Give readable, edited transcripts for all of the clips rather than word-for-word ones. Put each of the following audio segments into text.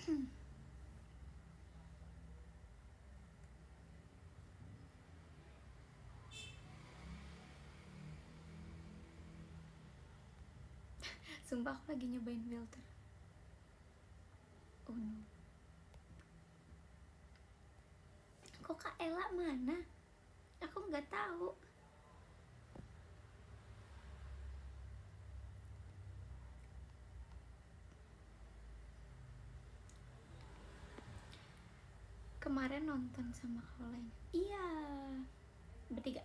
Sumpah aku lagi nyobain filter. Oh no. Kok Kak Ella mana? Aku nggak tahu. Kemarin nonton sama Kak Ola. Iya, bertiga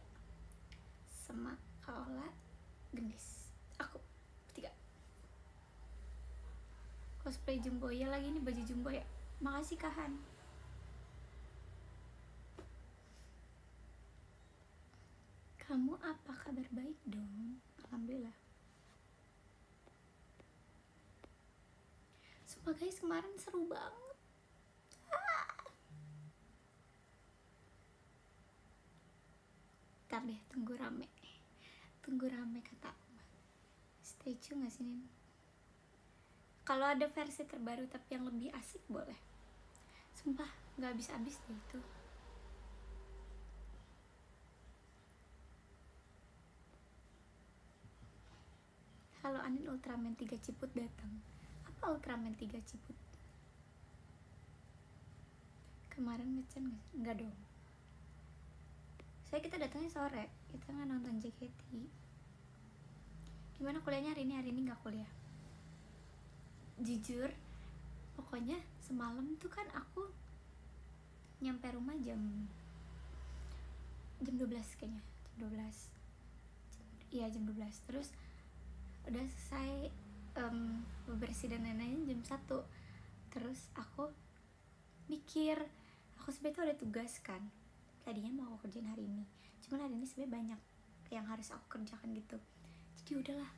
sama Kak Ola, Gendis, aku bertiga. Cosplay Jumboya lagi nih, baju Jumboya. Makasih Kahan. Kamu apa kabar? Baik dong, alhamdulillah. Sumpah guys, kemarin seru banget. Ntar deh, tunggu rame kata Uma. Stay tune gak sih Nin? Kalau ada versi terbaru tapi yang lebih asik boleh. Sumpah gak habis-habis deh itu. Halo Anin, Ultraman 3 Ciput datang. Apa Ultraman 3 Ciput? Kemarin ngecen gak sih? Enggak dong. Saya kita datangnya sore, kita nggak nonton JKT. Gimana kuliahnya hari ini? Hari ini nggak kuliah. Jujur, pokoknya semalam tuh kan aku nyampe rumah jam 12 kayaknya, jam 12. Iya jam 12. Terus udah selesai bebersih dan lain-lain jam 1. Terus aku mikir, aku sebenarnya tuh ada tugas kan. Tadinya mau aku kerjain hari ini, cuman hari ini sebenarnya banyak yang harus aku kerjakan gitu. Jadi udahlah,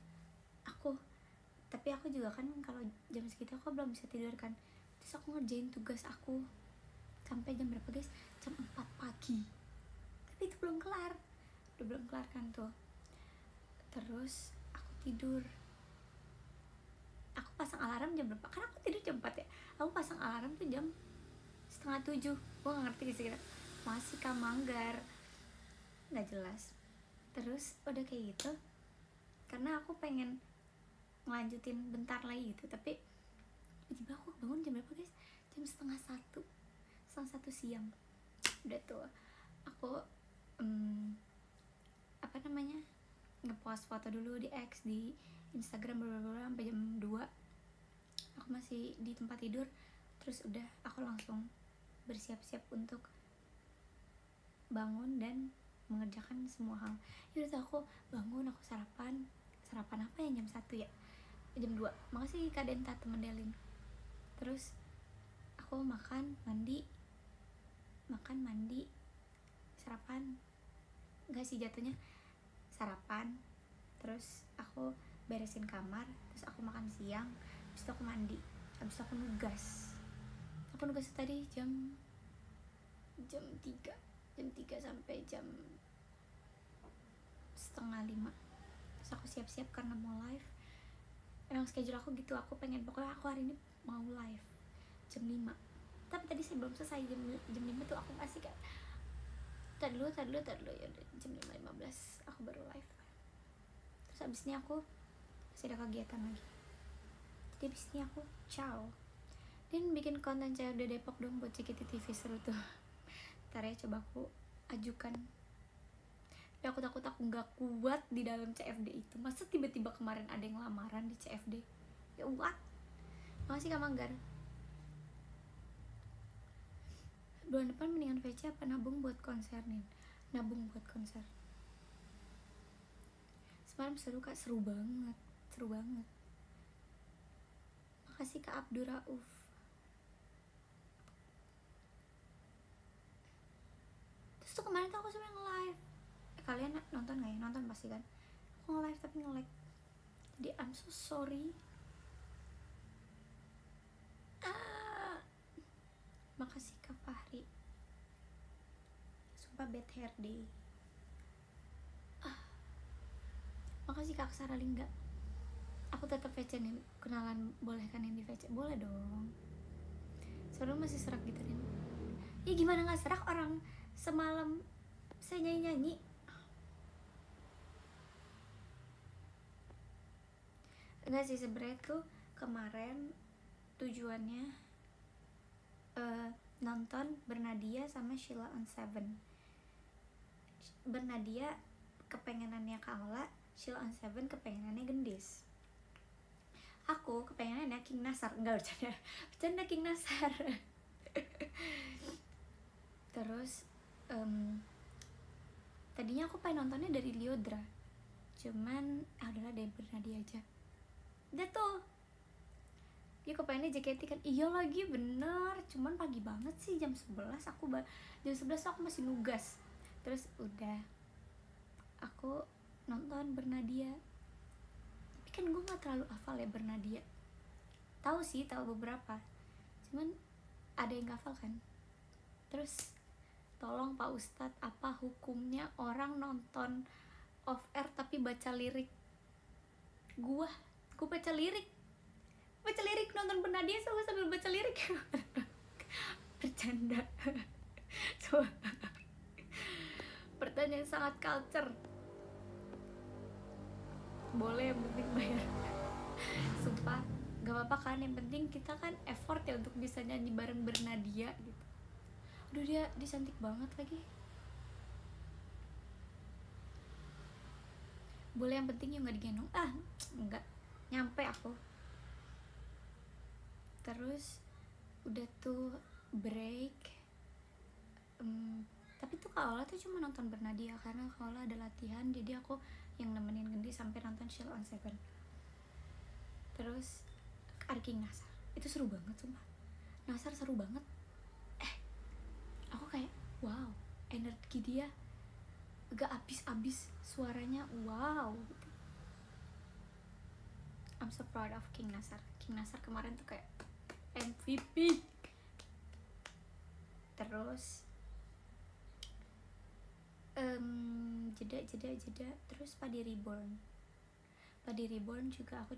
tapi aku juga kan kalau jam segitu aku belum bisa tidur kan. Terus aku ngerjain tugas aku sampai jam berapa guys? Jam 4 pagi. Tapi itu belum kelar kan tuh. Terus aku tidur. Aku pasang alarm jam berapa? Karena aku tidur jam 4 ya. Aku pasang alarm tuh jam 6:30. Gue gak ngerti sih, masih kamanggar, nggak jelas. Terus udah kayak gitu, karena aku pengen ngelanjutin bentar lagi gitu, tapi tiba-tiba aku bangun jam berapa guys? Jam setengah satu siang. Udah tuh aku ngepost foto dulu di X, di Instagram bla sampai jam 2. Aku masih di tempat tidur. Terus udah aku langsung bersiap-siap untuk bangun dan mengerjakan semua hal. Ya udah aku bangun, aku sarapan apa ya, jam 1 ya, jam 2. Makasih Kak Denta temen Delin. Terus aku makan mandi, sarapan, enggak sih jatuhnya sarapan. Terus aku beresin kamar, terus aku makan siang, habis itu aku mandi, habis itu aku nugas tadi jam 3 sampai jam 4:30. Terus aku siap-siap karena mau live. Emang schedule aku gitu, aku pengen pokoknya aku hari ini mau live jam 5. Tapi tadi saya belum selesai jam 5 tuh aku masih kayak tar dulu ya udah jam 5:15 aku baru live. Terus abis ini aku masih ada kegiatan lagi. Jadi abis ini aku ciao. Dan bikin konten CFD Depok dong buat CKT TV, seru tuh. Ntar ya coba aku ajukan. Tapi aku takut aku gak kuat di dalam CFD itu. Masa tiba-tiba kemarin ada yang lamaran di CFD? Ya what? Makasih Kak Manggar. Bulan depan mendingan VC apa nabung buat konser nih? Nabung buat konser. Semalam seru Kak, seru banget. Makasih Kak Abdur Rauf. Terus tuh kemarin tuh aku sebenernya nge-live. Kalian nonton gak ya? Nonton pasti kan. Aku nge-live tapi nge-lag. Jadi I'm so sorry. Makasih Kak Fahri. Sumpah bad hair day. Makasih Kak Sarah Lingga. Aku tetap VC nih. Kenalan boleh kan yang di VC? Boleh dong. suara masih serak gitu kan. Ya gimana nggak serak, orang semalam saya nyanyi. Enggak sih, sebenarnya tuh kemarin tujuannya nonton Bernadia sama Sheila on Seven. Bernadia kepengenannya Kaola, Sheila on Seven kepengenannya Gendis. Aku kepengenannya King Nasar, enggak bercanda King Nasar. Terus tadinya aku pengen nontonnya dari Lyodra, cuman adalah dari Bernadia aja. Udah tuh, dia kepengennya JKT kan, iya lagi bener, cuman pagi banget sih, jam 11 aku masih nugas. Terus udah aku nonton Bernadia, tapi kan gue nggak terlalu hafal ya Bernadia. Tahu sih, tahu beberapa, cuman ada yang nggak hafal kan. Terus tolong Pak Ustadz, apa hukumnya orang nonton off air tapi baca lirik? Gue baca lirik nonton Bernadia sambil baca lirik. Bercanda. So, pertanyaan sangat culture. Boleh, yang penting bayar. Sumpah gak apa-apa kan, yang penting kita kan effort ya untuk bisa nyanyi bareng Bernadia gitu. Aduh, dia cantik banget lagi. Boleh, yang penting yang gak digendong. Enggak nyampe aku. Terus udah tuh break, tapi tuh Kaola tuh cuma nonton Bernadia karena Kaola ada latihan, jadi aku yang nemenin Gendis sampai nonton Sheila on Seven. Terus ada King Nasar, itu seru banget sumpah. Nasar seru banget. Aku kayak wow, energi dia gak abis-abis, suaranya wow gitu. I'm so proud of King Nasar. King Nasar kemarin tuh kayak MVP. Terus jeda. Terus Padi Reborn juga aku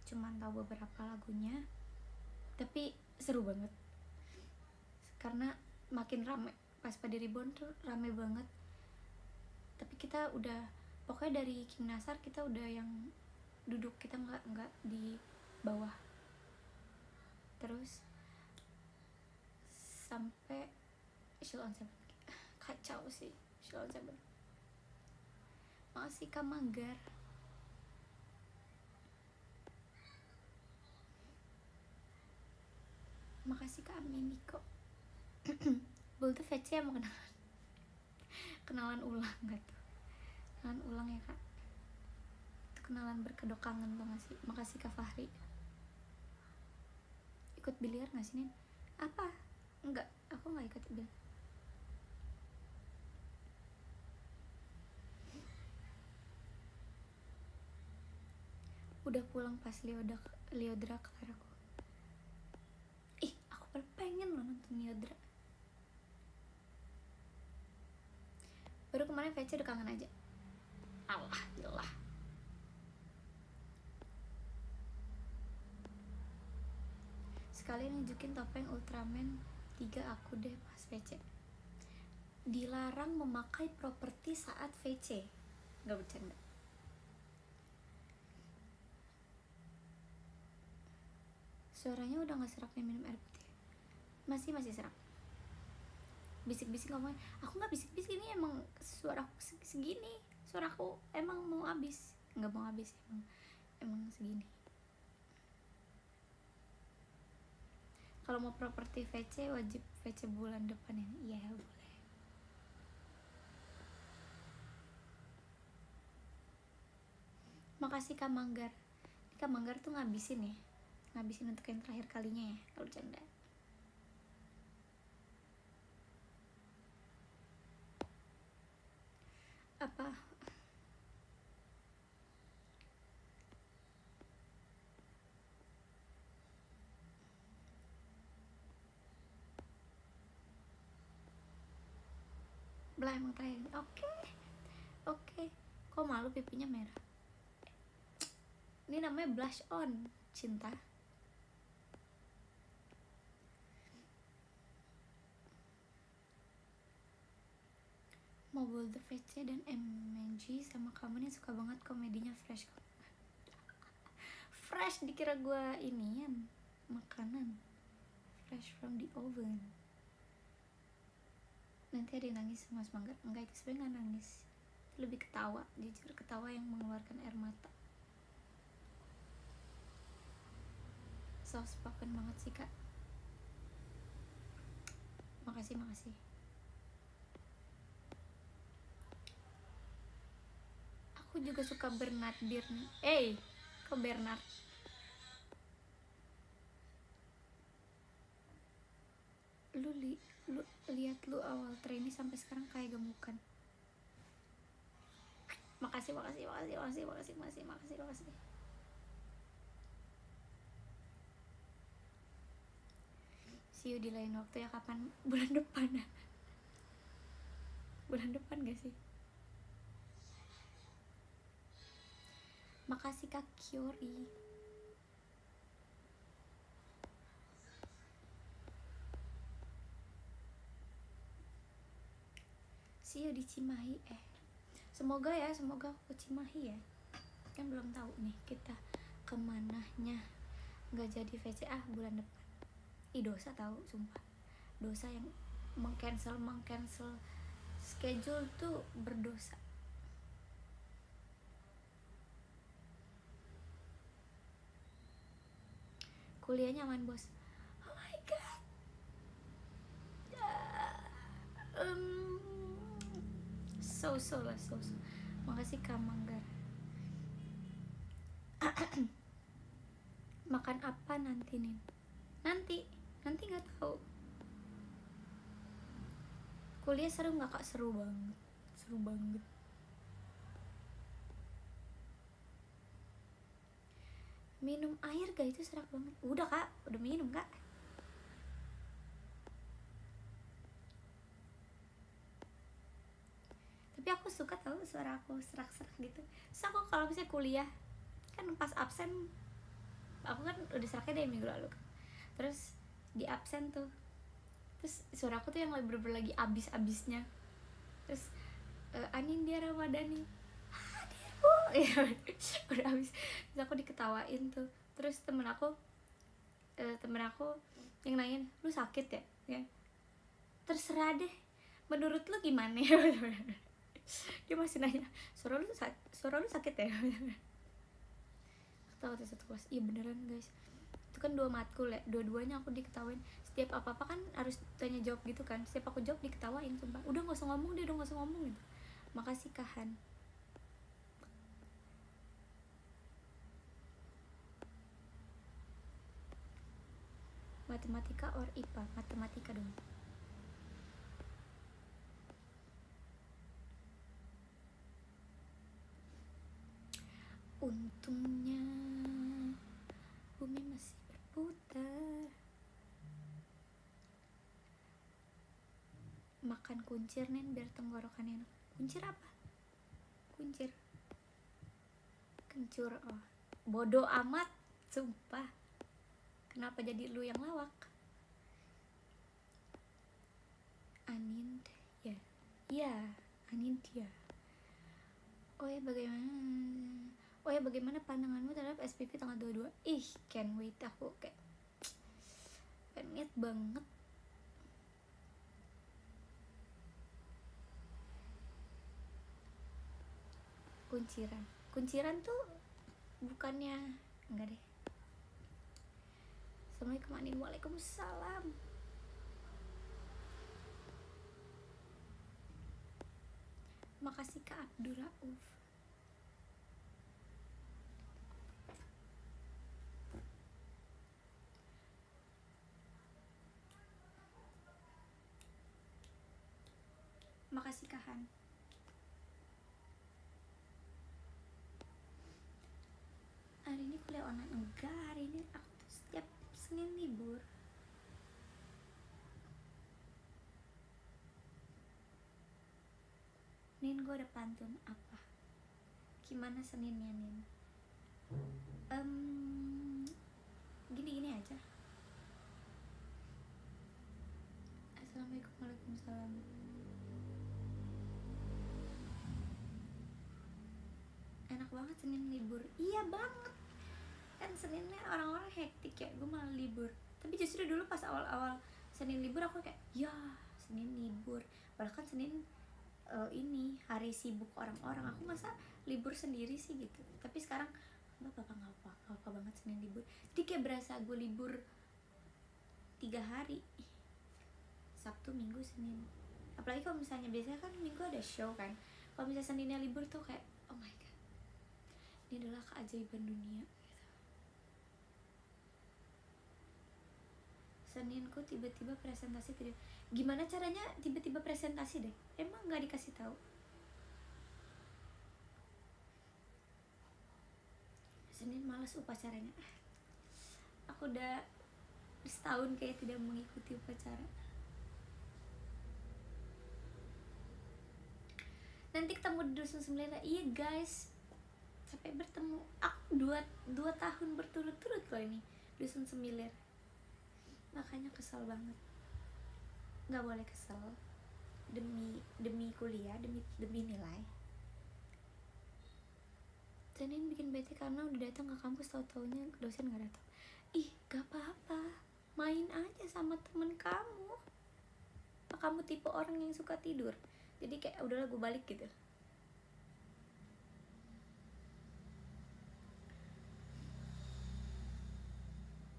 cuman tahu beberapa lagunya, tapi seru banget karena makin rame. Pas Padi Reborn tuh rame banget, tapi kita udah, pokoknya dari King Nasar kita udah yang duduk, kita nggak di bawah. Terus sampai Sheila on Seven, kacau sih Sheila on Seven. Makasih Kak Manggar. Makasih Kak Aminiko. Bul tuh VC yang mau kenalan ulang gak tuh? Kenalan ulang ya Kak. Itu kenalan berkedok kangen tuh gak sih? Makasih Kak Fahri. Ikut biliar gak sih Nin? Apa? Enggak, aku gak ikut biliar. Udah pulang pas Lyodra kelar aku. Aku pengen loh nonton Lyodra. Baru kemarin VC udah kangen aja. Alhamdulillah. Sekalian nunjukin topeng Ultraman 3 aku deh pas VC. Dilarang memakai properti saat VC. Gak bercanda. Suaranya udah gak serak nih minum air putih. Masih serak. Bisik-bisik ngomongnya. Aku gak bisik-bisik, ini emang suara aku segini. Suara aku emang mau habis. Gak mau habis, emang segini. Kalau mau properti VC wajib VC bulan depan ya. Iya boleh. Makasih Kak Manggar. Kak Manggar tuh ngabisin untuk yang terakhir kalinya ya, kalau bercanda. Apa? Belah emang terakhir. Oke. Kok malu pipinya merah? Ini namanya blush on, cinta. Mobile the VC dan MNG sama kamu nih suka banget komedinya fresh. Fresh dikira gue inian makanan fresh from the oven. Nanti ada yang nangis Mas Manggar. Enggak, itu sebenarnya nggak nangis, itu lebih ketawa, jujur ketawa yang mengeluarkan air mata. Soft spoken banget sih kak. Makasih. Aku juga suka Bernard Beer nih. Kok Bernard? Lu lihat lu awal trainee sampai sekarang kayak gemukan. Makasih. See you di lain waktu ya. Kapan? Bulan depan ya? Bulan depan gak sih? Makasih Kak Kyori. See you di Cimahi. Semoga aku ke Cimahi ya. Kan belum tahu nih kita kemananya. Gak jadi VCA bulan depan. Dosa tahu, sumpah. Dosa yang mengcancel schedule tuh berdosa. Kuliahnya aman bos. Oh my god. So makasih Kak Manggar. Makan apa nanti nih? Nanti nggak tahu. Kuliah seru nggak kak? Seru banget. Minum air gak? Itu serak banget. Udah kak, udah minum kak. Tapi aku suka tahu suara aku serak-serak gitu. Terus aku kalau misalnya kuliah kan pas absen, aku kan udah seraknya dari minggu lalu kan. Terus di absen tuh, terus suara aku tuh yang bener-bener lagi abis-abisnya. Terus Anindya Ramadhani, hadirku, ya udah abis. Terus aku diketawain tuh. Terus temen aku yang nanyain, lu sakit ya? Terserah deh, menurut lu gimana ya? Dia masih nanya, suara lu sakit ya? Ketawa tuh satu kelas. Iya beneran guys, itu kan 2 matkul ya, dua-duanya aku diketawain. Setiap apa-apa kan harus tanya jawab gitu kan. Setiap aku jawab diketawain, sumpah. Udah gak usah ngomong gitu. Makasih Kahan. Matematika or IPA? Matematika dong. Untungnya bumi masih berputar. Makan kuncir nih biar tenggorokan enak. Kuncir apa? Kencur. Oh, bodoh amat, sumpah. Kenapa jadi lu yang lawak? Anindya. Iya, Anindya. Oh ya bagaimana pandanganmu terhadap SPP tanggal 22? Can't wait. Aku kayak pengen banget. Kunciran tuh bukannya, enggak deh. Assalamualaikum Anin. Waalaikumsalam. Makasih Kak Abdurrauf. Makasih Kahan. Hari ini kuliah online? Enggak, hari ini aku tuh setiap Senin libur. Nin, gue ada pantun apa? Gimana Seninnya Nin? Gini aja. Assalamualaikum. Waalaikumsalam. banget Senin libur. Iya banget, kan Seninnya orang-orang hektik ya, gue malah libur. Tapi justru dulu pas awal-awal Senin libur aku kayak ya Senin libur, padahal kan Senin ini hari sibuk orang-orang, aku masa libur sendiri sih gitu. Tapi sekarang bapak nggak apa banget Senin libur, jadi kayak berasa gue libur 3 hari, Sabtu, Minggu, Senin. Apalagi kalau misalnya biasanya kan Minggu ada show kan, kalau misalnya Seninnya libur tuh kayak oh my god, ini adalah keajaiban dunia. Seninku tiba-tiba presentasi tidak. Gimana caranya tiba-tiba presentasi deh? Emang nggak dikasih tahu? Senin malas upacaranya. Aku udah setahun kayak tidak mengikuti upacara. Nanti ketemu di Dusun Sembilan. Iya guys, sampai bertemu. Aku 2 tahun berturut-turut loh ini Dusun Sembilan. Makanya kesel banget. Nggak boleh kesel, demi kuliah, demi nilai. Senin bikin bete karena udah datang ke kampus, tau-taunya dosen nggak datang. Ih, gak apa-apa, main aja sama temen kamu. Apa kamu tipe orang yang suka tidur? Jadi kayak udahlah gue balik gitu.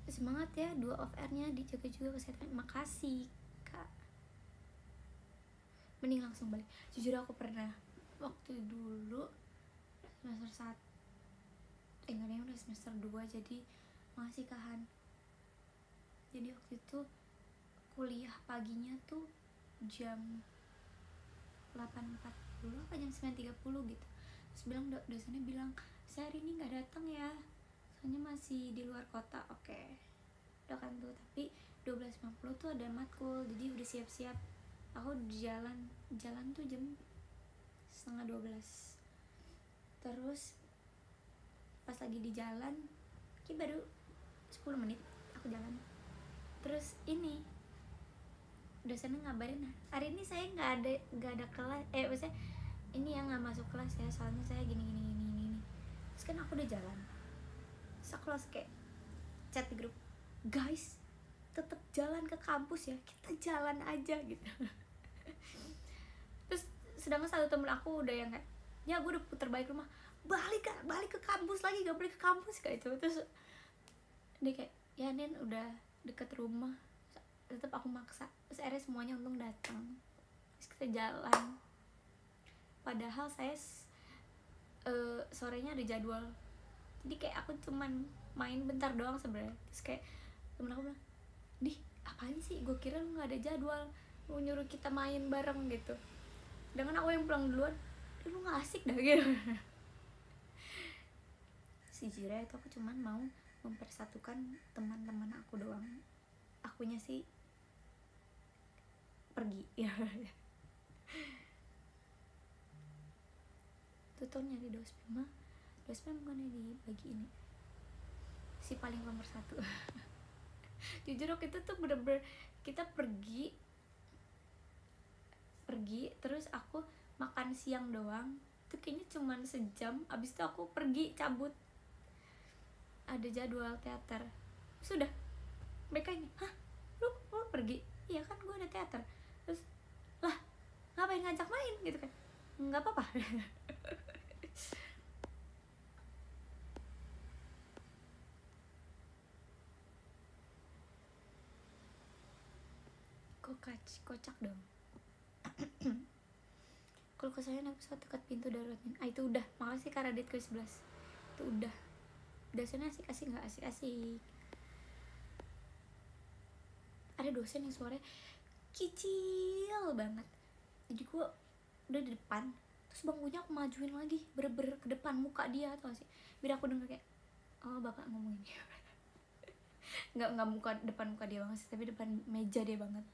Semangat ya, 2 off air-nya dijaga juga kesehatan. Makasih kak. Mending langsung balik. Jujur aku pernah waktu dulu semester 1, enggak udah semester 2, jadi masih kahan. Jadi waktu itu kuliah paginya tuh jam 8.40 apa jam 9.30 gitu. Terus dosennya bilang, saya hari ini nggak datang ya, soalnya masih di luar kota. Oke, udah kan tuh. Tapi 12.50 tuh ada matkul, jadi udah siap-siap. Aku di jalan tuh jam 11:30. Terus pas lagi di jalan, baru 10 menit aku jalan. Terus ini dosennya ngabarin, hari ini saya nggak ada kelas, maksudnya ini yang nggak masuk kelas ya, soalnya saya gini. Terus kan aku udah jalan, terus aku langsung kayak chat di grup, guys tetap jalan ke kampus ya, kita jalan aja gitu. Terus sedangkan satu temen aku udah yang kayak, ya gue udah puter balik rumah, balik ke kampus lagi, gak boleh ke kampus kayak itu. Terus dia kayak, ya Nen udah deket rumah, tetap aku maksa. Terus akhirnya semuanya untung datang, terus kita jalan. Padahal saya sorenya ada jadwal, jadi kayak aku cuman main bentar doang sebenarnya. Terus kayak temen aku bilang, Dih apaan sih, gue kira lu nggak ada jadwal, lu nyuruh kita main bareng gitu, dengan aku yang pulang duluan. Lu nggak asik dah gitu. Sejujurnya itu aku cuman mau mempersatukan teman-teman aku doang, akunya sih pergi ya. Tuh nyari dospem bukannya dibagi ini si paling nomor 1. Jujur waktu itu tuh bener-bener kita pergi terus aku makan siang doang, itu kayaknya cuman sejam. Abis itu aku pergi cabut, ada jadwal teater. Sudah mereka ini, hah lu pergi? Iya kan gue ada teater. Terus lah ngapain ngajak main gitu kan, nggak apa-apa. Kocak dong. Kalau kesannya aku saat dekat pintu daruratnya. Itu udah, makasih Kak Radit ke 11. Itu udah. Dosennya asik-asik nggak asik-asik. Ada dosen yang suaranya kecil banget, jadi gue udah di depan, terus bangkunya aku majuin lagi bener-bener ke depan muka dia tau sih, biar aku denger kayak oh bapak ngomong ini. nggak depan muka dia banget sih, tapi depan meja dia banget.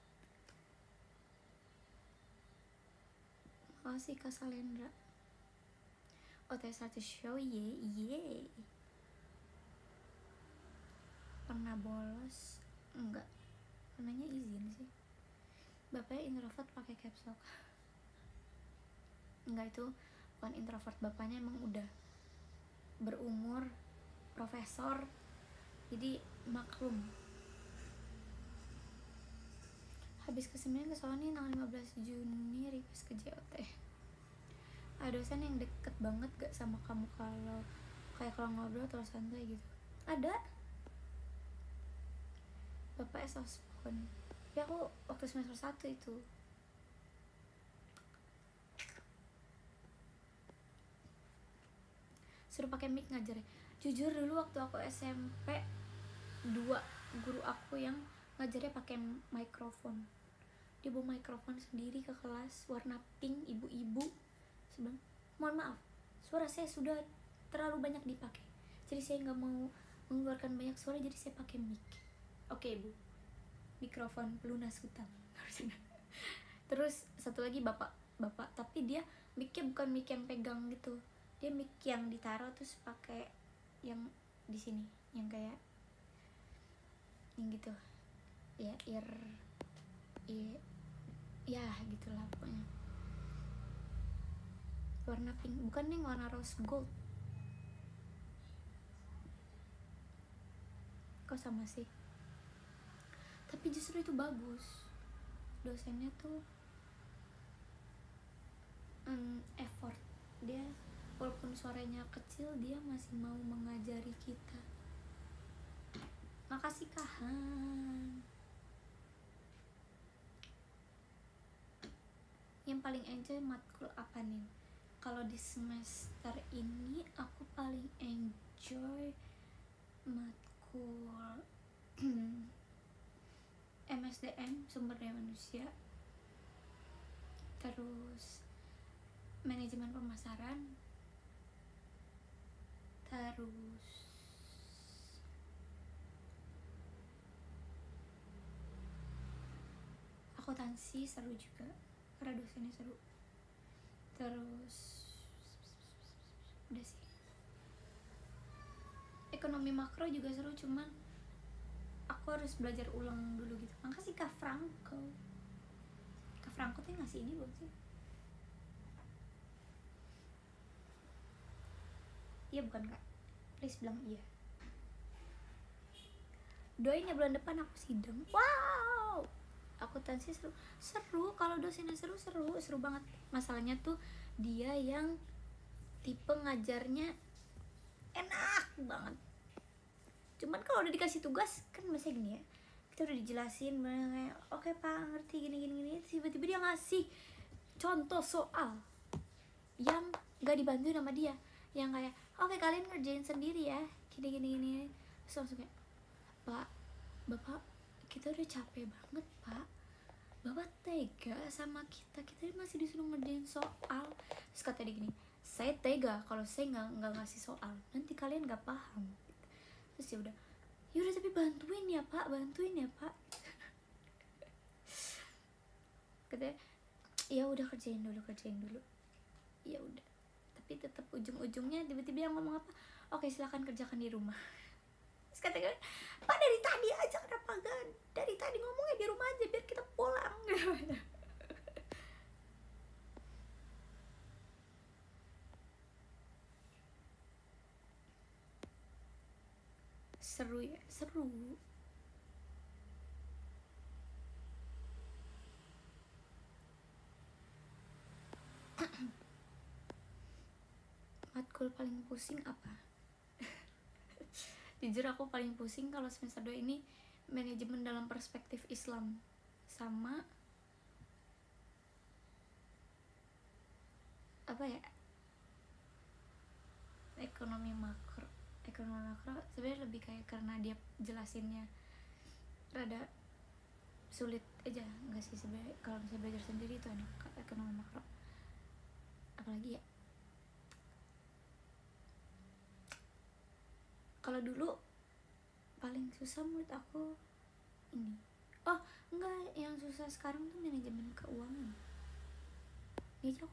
Makasih Kak Salendra. OT1 show ye. Pernah bolos? Enggak, pernahnya izin sih. Bapaknya introvert pakai caps lock. Enggak, itu bukan introvert, bapaknya emang udah berumur, profesor, jadi maklum. Habis keseminan ke Sony tanggal 15 Juni request ke JOT. Ada dosen yang deket banget gak sama kamu kalau ngobrol atau santai gitu? Ada, Bapak Sospon. Ya aku waktu semester 1 itu. Suruh pakai mic ngajar. Jujur dulu waktu aku SMP 2 guru aku yang ngajarnya pakai mikrofon. Dia bawa mikrofon sendiri ke kelas warna pink, ibu-ibu. Sebelum, mohon maaf, suara saya sudah terlalu banyak dipakai. Jadi saya nggak mau mengeluarkan banyak suara, jadi saya pakai mic. Oke, Bu. Mikrofon pelunas hutang. Terus satu lagi bapak, tapi dia mic-nya bukan mic yang pegang gitu. Dia mic yang ditaruh terus pakai yang di sini, yang kayak yang gitu. Ya, ya gitulah pokoknya. Warna pink, bukan yang warna rose gold. Kok sama sih? Tapi justru itu bagus. Dosennya tuh effort. Dia walaupun suaranya kecil, dia masih mau mengajari kita. Makasih Kahan. Yang paling enjoy matkul apa nih? Kalau di semester ini aku paling enjoy matkul MSDM, sumber daya manusia, terus manajemen pemasaran, terus akuntansi seru juga karena dosennya seru. Terus udah sih. Ekonomi makro juga seru, cuman aku harus belajar ulang dulu gitu. Makasih Kak Franco. Kak Franco tuh ngasih ini belum sih? Iya bukan Kak? Please bilang iya. Doain ya bulan depan aku sidang. Wow, akuntansi seru. Kalau dosennya seru banget. Masalahnya tuh dia yang tipe ngajarnya enak banget. Cuman kalau udah dikasih tugas kan biasanya gini ya, kita udah dijelasin kayak oke Pak ngerti gini, tiba-tiba dia ngasih contoh soal yang gak dibantu sama dia, yang kayak oke kalian ngerjain sendiri ya gini. Terus langsung kayak, Pak, Bapak kita udah capek banget Pak, Bapak tega sama kita masih disuruh ngerjain soal. Terus kata dia gini, saya tega kalau saya nggak ngasih soal, nanti kalian nggak paham. Terus ya udah tapi bantuin ya Pak. Katanya ya udah kerjain dulu. Ya udah, tapi tetap ujung-ujungnya tiba-tiba yang ngomong apa, oke silakan kerjakan di rumah. Terus katanya, Pak dari tadi aja kenapa kan, dari tadi ngomongnya di rumah aja biar kita pulang. Seru ya, seru. Matkul paling pusing apa? Jujur aku paling pusing kalau semester 2 ini manajemen dalam perspektif Islam sama apa ya, ekonomi makro sebenarnya lebih kayak karena dia jelasinnya rada sulit aja, nggak sih sebenarnya. Kalau bisa belajar sendiri itu enak ekonomi makro. Apalagi ya, kalau dulu paling susah menurut aku ini, oh enggak, yang susah sekarang tuh manajemen keuangan. Itu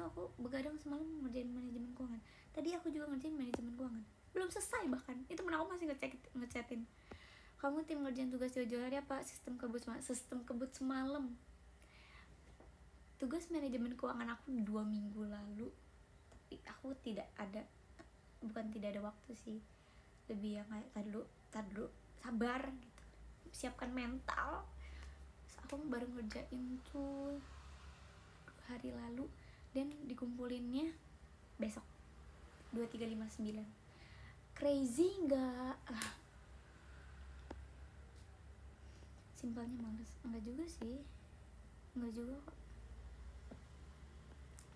aku begadang semalam ngerjain manajemen keuangan. Tadi aku juga ngerjain manajemen keuangan, belum selesai bahkan. Itu pun aku masih ngechatin, kamu tim ngerjain tugas jauh-jauh hari apa? Sistem kebut semalam. Tugas manajemen keuangan aku 2 minggu lalu, tapi aku tidak ada bukan tidak ada waktu sih, lebih yang kayak tar dulu sabar gitu, siapkan mental. Terus aku baru ngerjain tuh 2 hari lalu dan dikumpulinnya besok 2359. Crazy nggak? Simpelnya males. Enggak juga sih, enggak juga kok,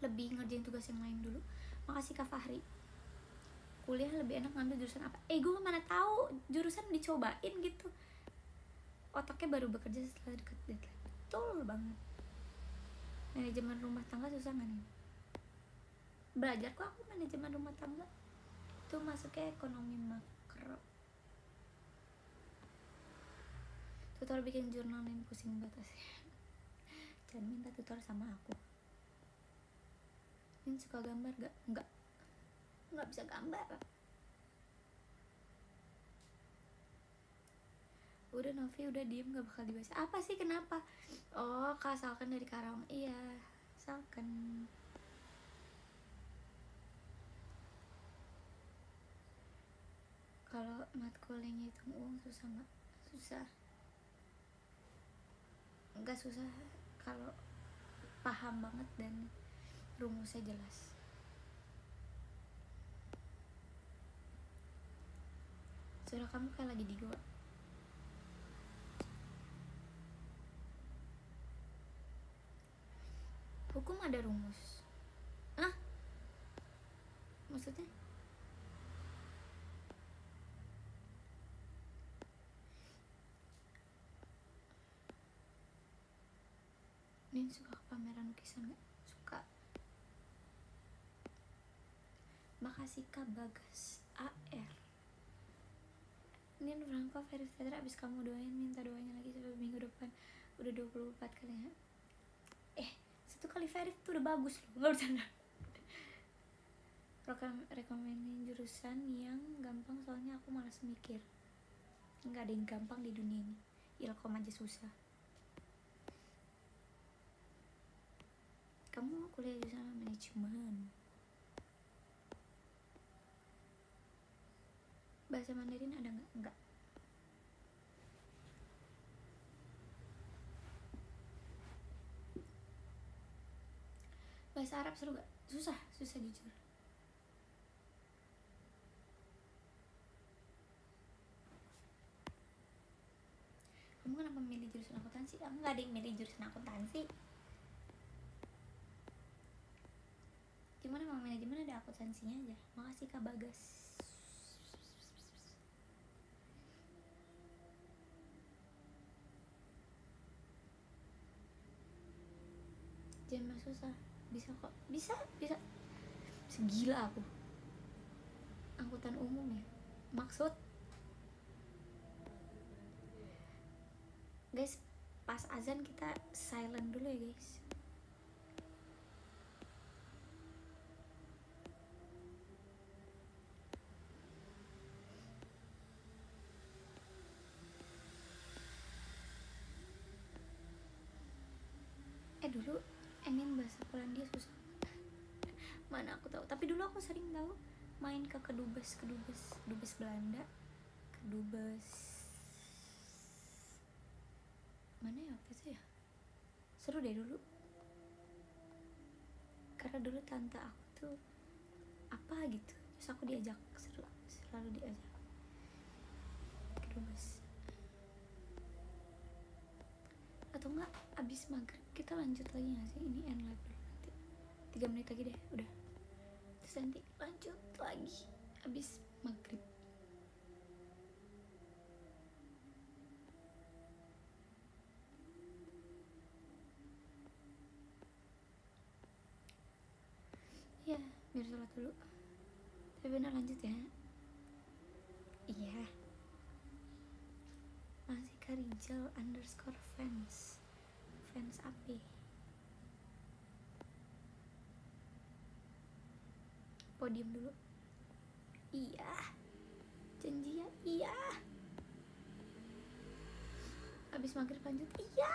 lebih ngerjain tugas yang lain dulu. Makasih Kak Fahri. Kuliah lebih enak ngambil jurusan apa? Gue mana tahu, jurusan dicobain gitu, otaknya baru bekerja setelah dekat deadline. Betul banget. Manajemen rumah tangga susah nggak nih? Belajar kok aku manajemen rumah tangga, itu masuknya ekonomi makro. Tutor bikin jurnal nih, pusing batasnya. Jangan minta tutor sama aku. Ini suka gambar gak? Nggak bisa gambar. Udah Novi, udah diem, gak bakal dibaca. Apa sih, kenapa? Oh, Kak Salken dari Karawang. Iya, Salken. Kalau matkul yang ngitung uang susah nggak? Susah. Nggak susah kalau paham banget dan rumusnya jelas. Suara kamu kayak lagi di goa. Hukum ada rumus? Hah? Maksudnya? Nin suka ke pameran lukisan gak? Suka. Makasih Kak Bagas AR. Nin Franco Ferris Tetra, abis kamu doain, minta doanya lagi sampai minggu depan. Udah 24 kali ya. 1 kali Ferris tuh udah bagus loh, gak bercanda. Rekomenin jurusan yang gampang, soalnya aku malas mikir. Nggak ada yang gampang di dunia ini. Ilkom aja susah. Kamu kuliah jurusan manajemen. Bahasa Mandarin ada nggak? Enggak. Bahasa Arab seru gak? Susah jujur. Kamu kenapa milih jurusan akuntansi? Nggak ada yang milih jurusan akuntansi. Gimana mau manajemen ada akuntansinya aja. Makasih Kak Bagas. Jangan susah. Bisa kok. Bisa. Segila aku. Angkutan umum ya. Maksud guys, pas azan kita silent dulu ya guys. Dulu Enin bahasa Polandia susah. Mana aku tahu, tapi dulu aku sering tahu main ke kedubes Belanda, kedubes mana ya waktu itu ya. Seru deh dulu, karena dulu tante aku tuh apa gitu, terus aku diajak, selalu diajak kedubes. Atau enggak abis maghrib kita lanjut lagi gak sih? Ini end live dulu, nanti 3 menit lagi deh udah, terus nanti lanjut lagi abis maghrib. Ya biar sholat dulu, tapi bener lanjut ya. Iya, masih Karijal _fans apa? Podium dulu. Iya, janji ya. Iya, abis maghrib lanjut. Iya,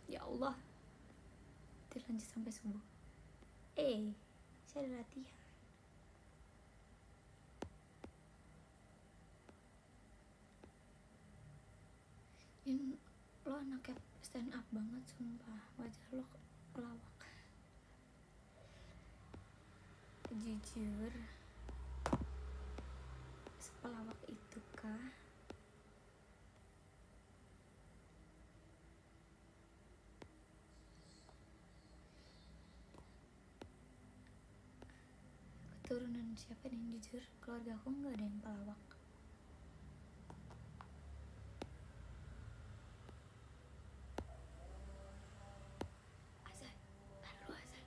ya Allah, lanjut sampai subuh. Saya ada latihan. kayak stand up banget sumpah, wajah lo pelawak jujur. Sepelawak itu kah? Keturunan siapa nih? Jujur keluarga aku nggak ada yang pelawak. Azan, baru azan.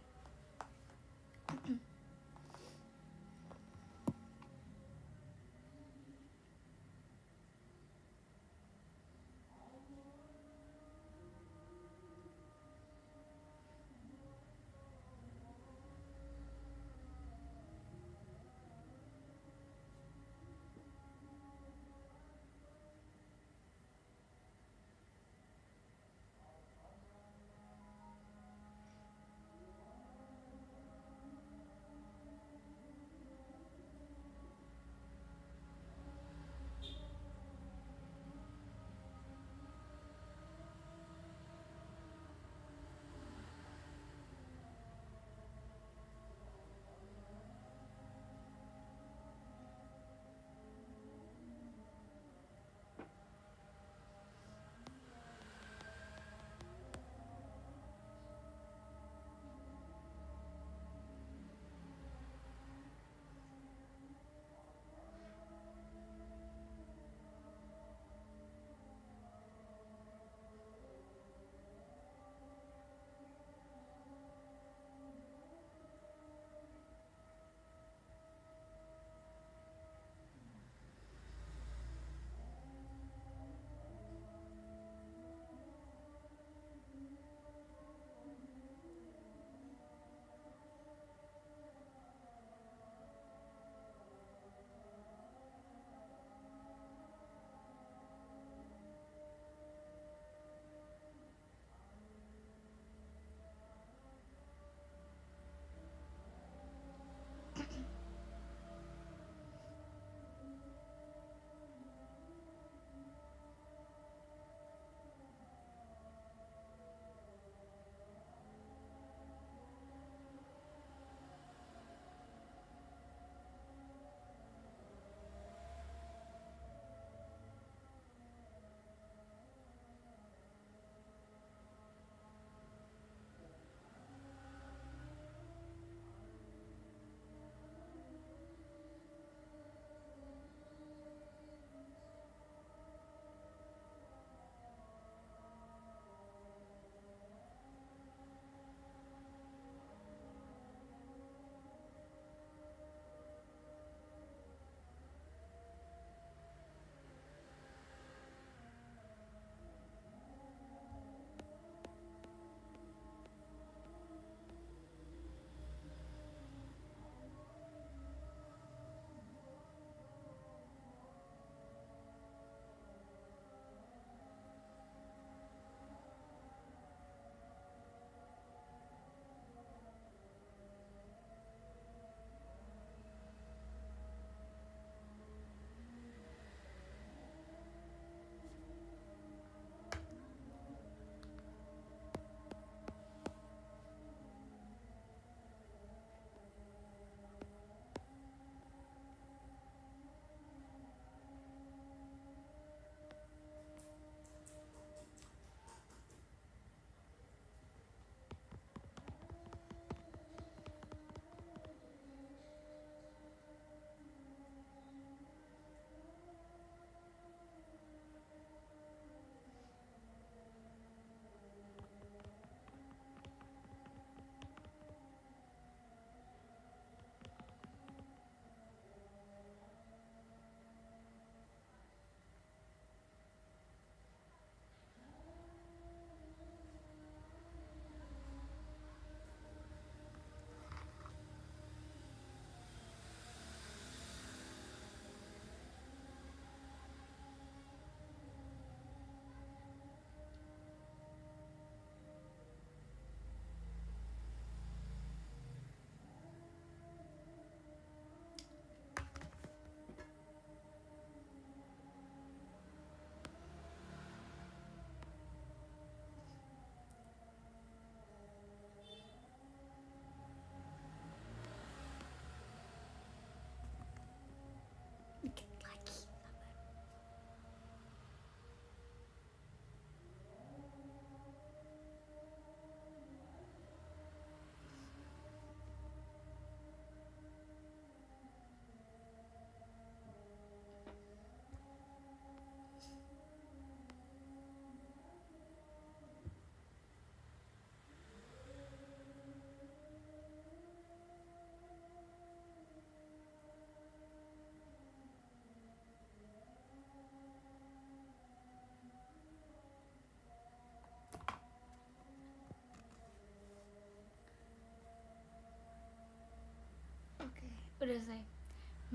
Udah selesai.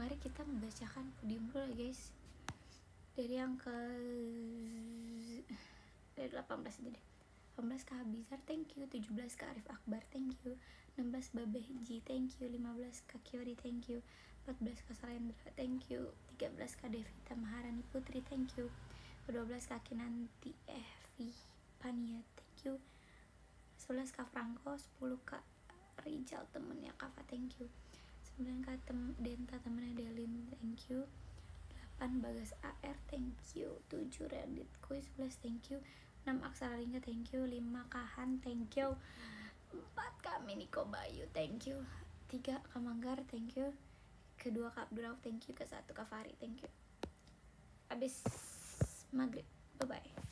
Mari kita membacakan podium dulu ya guys. Dari yang dari 18 aja deh. 18 Kak Habizar, thank you. 17 Kak Arif Akbar, thank you. 16 Babeh Ji, thank you. 15 Kak Kiori, thank you. 14 Kak Salendra, thank you. 13 Kak Devita Maharani Putri, thank you. 12 Kak Kinanti Evi Pania, thank you. 11 Kak Franco, 10 Kak Rijal temennya Kafa, thank you. 9 Kak Denta temennya Delin, thank you. 8 Bagas AR, thank you. 7 Reddit Kuis 11, thank you. 6 Aksara Lingga, thank you. 5 Kahan, thank you. 4 Kak Miniko Bayu, thank you. 3 Kak Manggar, thank you. Kedua Kak Abdurrauf, thank you. Ke 1 Kak Fahri, thank you. Abis maghrib, bye bye.